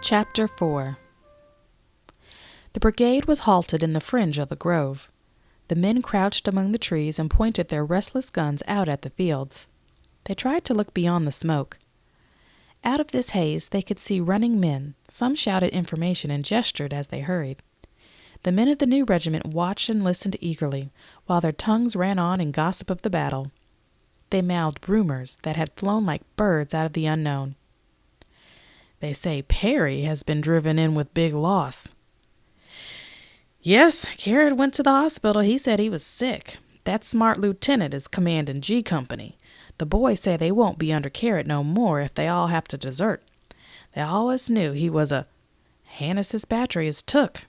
Chapter 4. The brigade was halted in the fringe of a grove. The men crouched among the trees and pointed their restless guns out at the fields. They tried to look beyond the smoke. Out of this haze they could see running men. Some shouted information and gestured as they hurried. The men of the new regiment watched and listened eagerly, while their tongues ran on in gossip of the battle. They mouthed rumors that had flown like birds out of the unknown. They say Perry has been driven in with big loss. Yes, Garrett went to the hospital. He said he was sick. That smart lieutenant is commanding G Company. The boys say they won't be under Garrett no more if they all have to desert. They always knew he was a... Hannis's battery is took.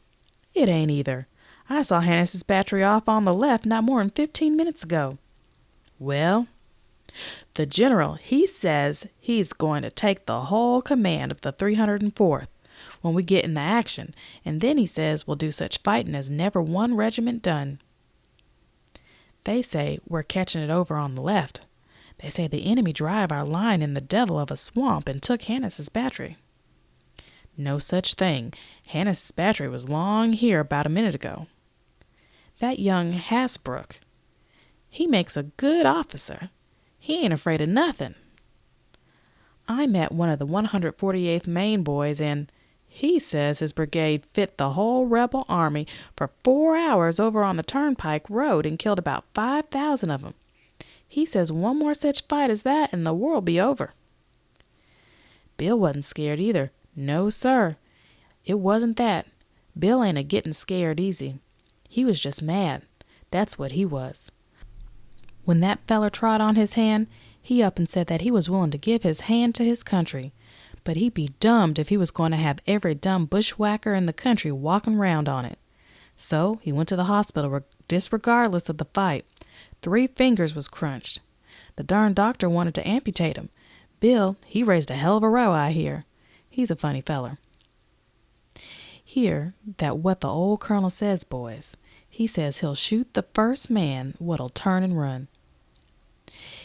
It ain't either. I saw Hannis's battery off on the left not more than 15 minutes ago. Well, the general, he says he's going to take the whole command of the 304th when we get in the action, and then he says we'll do such fighting as never one regiment done. They say we're catching it over on the left. They say the enemy drive our line in the devil of a swamp and took Hannis's battery. No such thing. Hannis's battery was long here about a minute ago. That young Hasbrook, he makes a good officer. He ain't afraid of nothing. I met one of the 148th Maine boys, and he says his brigade fit the whole rebel army for 4 hours over on the Turnpike Road and killed about 5,000 of them. He says one more such fight as that and the war'll be over. Bill wasn't scared either. No, sir. It wasn't that. Bill ain't a-getting scared easy. He was just mad. That's what he was. When that feller trod on his hand, he up and said that he was willing to give his hand to his country, but he'd be dummed if he was going to have every dumb bushwhacker in the country walking round on it. So he went to the hospital disregardless of the fight. 3 fingers was crunched. The darn doctor wanted to amputate him. Bill, he raised a hell of a row, I hear. He's a funny feller. Hear that what the old colonel says, boys. He says he'll shoot the first man what'll turn and run.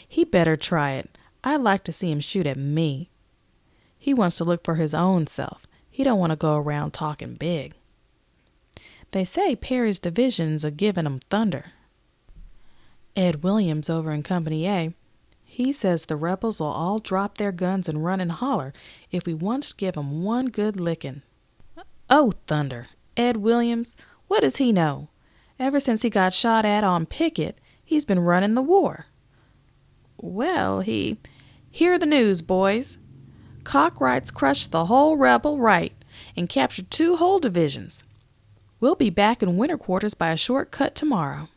He better try it. I'd like to see him shoot at me. He wants to look for his own self. He don't want to go around talking big. They say Perry's division's a-giving 'em thunder. Ed Williams over in Company A, he says the rebels will all drop their guns and run and holler if we once give 'em one good licking. Oh, thunder! Ed Williams, what does he know? Ever since he got shot at on picket, he's been running the war. Well, hear the news, boys. Cockwright's crushed the whole rebel right and captured 2 whole divisions. We'll be back in winter quarters by a short cut tomorrow.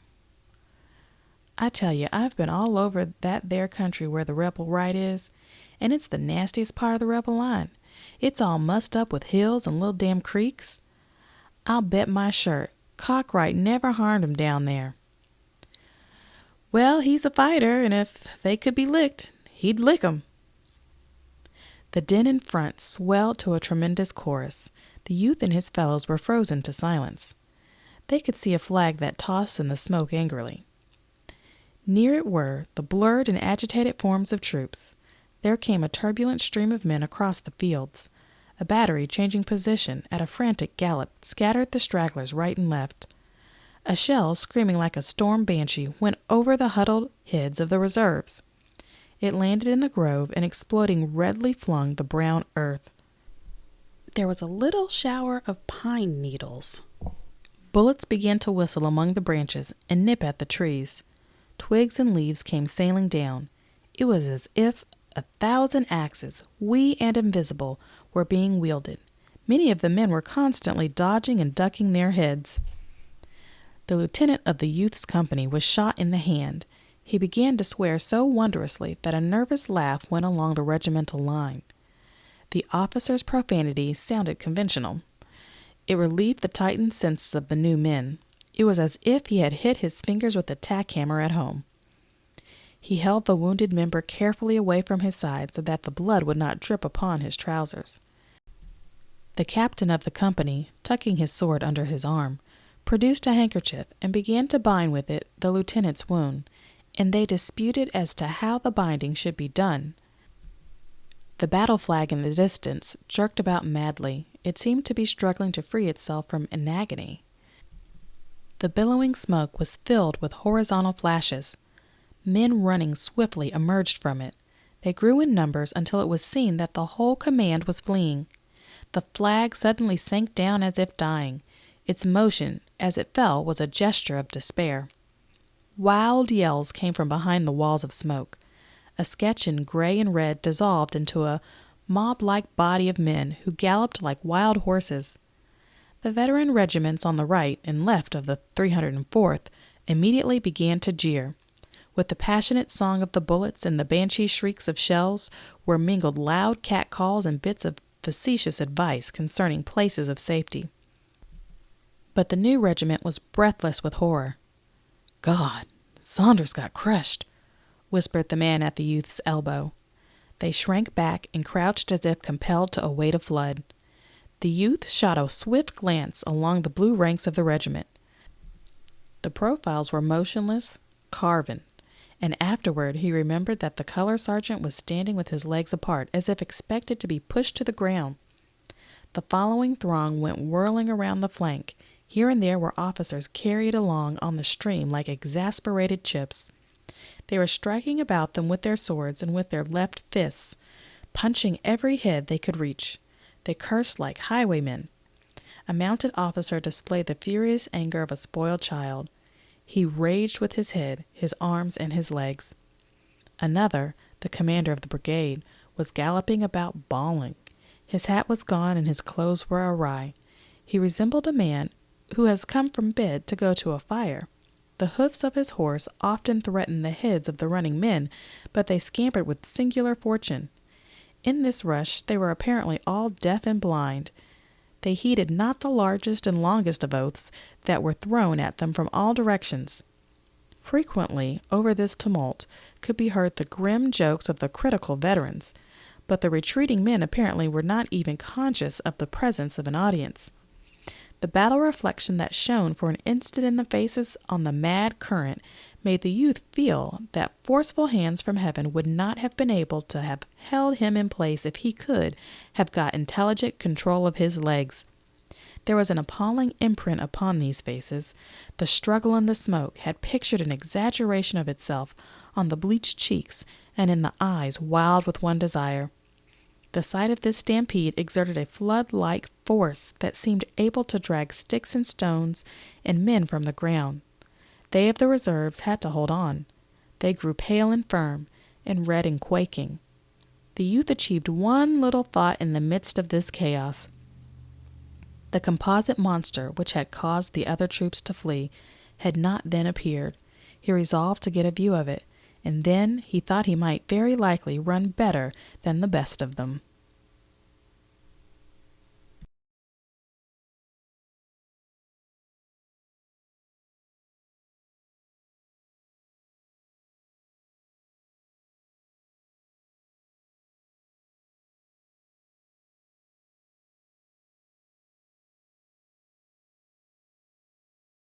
I tell you, I've been all over that there country where the rebel right is, and it's the nastiest part of the rebel line. It's all mussed up with hills and little damn creeks. I'll bet my shirt Cockwright never harmed him down there. Well, he's a fighter, and if they could be licked, he'd lick 'em. The din in front swelled to a tremendous chorus. The youth and his fellows were frozen to silence. They could see a flag that tossed in the smoke angrily. Near it were the blurred and agitated forms of troops. There came a turbulent stream of men across the fields. A battery, changing position at a frantic gallop, scattered the stragglers right and left. A shell, screaming like a storm banshee, went over the huddled heads of the reserves. It landed in the grove and, exploding, redly flung the brown earth. There was a little shower of pine needles. Bullets began to whistle among the branches and nip at the trees. Twigs and leaves came sailing down. It was as if 1,000 axes, wee and invisible, were being wielded. Many of the men were constantly dodging and ducking their heads. The lieutenant of the youth's company was shot in the hand. He began to swear so wondrously that a nervous laugh went along the regimental line. The officer's profanity sounded conventional. It relieved the tightened senses of the new men. It was as if he had hit his fingers with a tack hammer at home. He held the wounded member carefully away from his side so that the blood would not drip upon his trousers. The captain of the company, tucking his sword under his arm, produced a handkerchief and began to bind with it the lieutenant's wound, and they disputed as to how the binding should be done. The battle flag in the distance jerked about madly. It seemed to be struggling to free itself from an agony. The billowing smoke was filled with horizontal flashes. Men running swiftly emerged from it. They grew in numbers until it was seen that the whole command was fleeing. The flag suddenly sank down as if dying. Its motion, as it fell, was a gesture of despair. Wild yells came from behind the walls of smoke. A sketch in gray and red dissolved into a mob-like body of men who galloped like wild horses. The veteran regiments on the right and left of the 304th immediately began to jeer. With the passionate song of the bullets and the banshee shrieks of shells were mingled loud catcalls and bits of facetious advice concerning places of safety. But the new regiment was breathless with horror. "God, Saunders got crushed," whispered the man at the youth's elbow. They shrank back and crouched as if compelled to await a flood. The youth shot a swift glance along the blue ranks of the regiment. The profiles were motionless, carven, and afterward he remembered that the color sergeant was standing with his legs apart, as if expected to be pushed to the ground. The following throng went whirling around the flank. Here and there were officers carried along on the stream like exasperated chips. They were striking about them with their swords and with their left fists, punching every head they could reach. They cursed like highwaymen. A mounted officer displayed the furious anger of a spoiled child. He raged with his head, his arms, and his legs. Another, the commander of the brigade, was galloping about bawling. His hat was gone and his clothes were awry. He resembled a man who has come from bed to go to a fire. The hoofs of his horse often threatened the heads of the running men, but they scampered with singular fortune. In this rush they were apparently all deaf and blind. They heeded not the largest and longest of oaths that were thrown at them from all directions. Frequently, over this tumult, could be heard the grim jokes of the critical veterans, but the retreating men apparently were not even conscious of the presence of an audience. The battle reflection that shone for an instant in the faces on the mad current made the youth feel that forceful hands from heaven would not have been able to have held him in place if he could have got intelligent control of his legs. There was an appalling imprint upon these faces. The struggle in the smoke had pictured an exaggeration of itself on the bleached cheeks and in the eyes wild with one desire. The sight of this stampede exerted a flood-like force that seemed able to drag sticks and stones and men from the ground. They of the reserves had to hold on. They grew pale and firm, and red and quaking. The youth achieved one little thought in the midst of this chaos. The composite monster which had caused the other troops to flee had not then appeared. He resolved to get a view of it, and then he thought he might very likely run better than the best of them.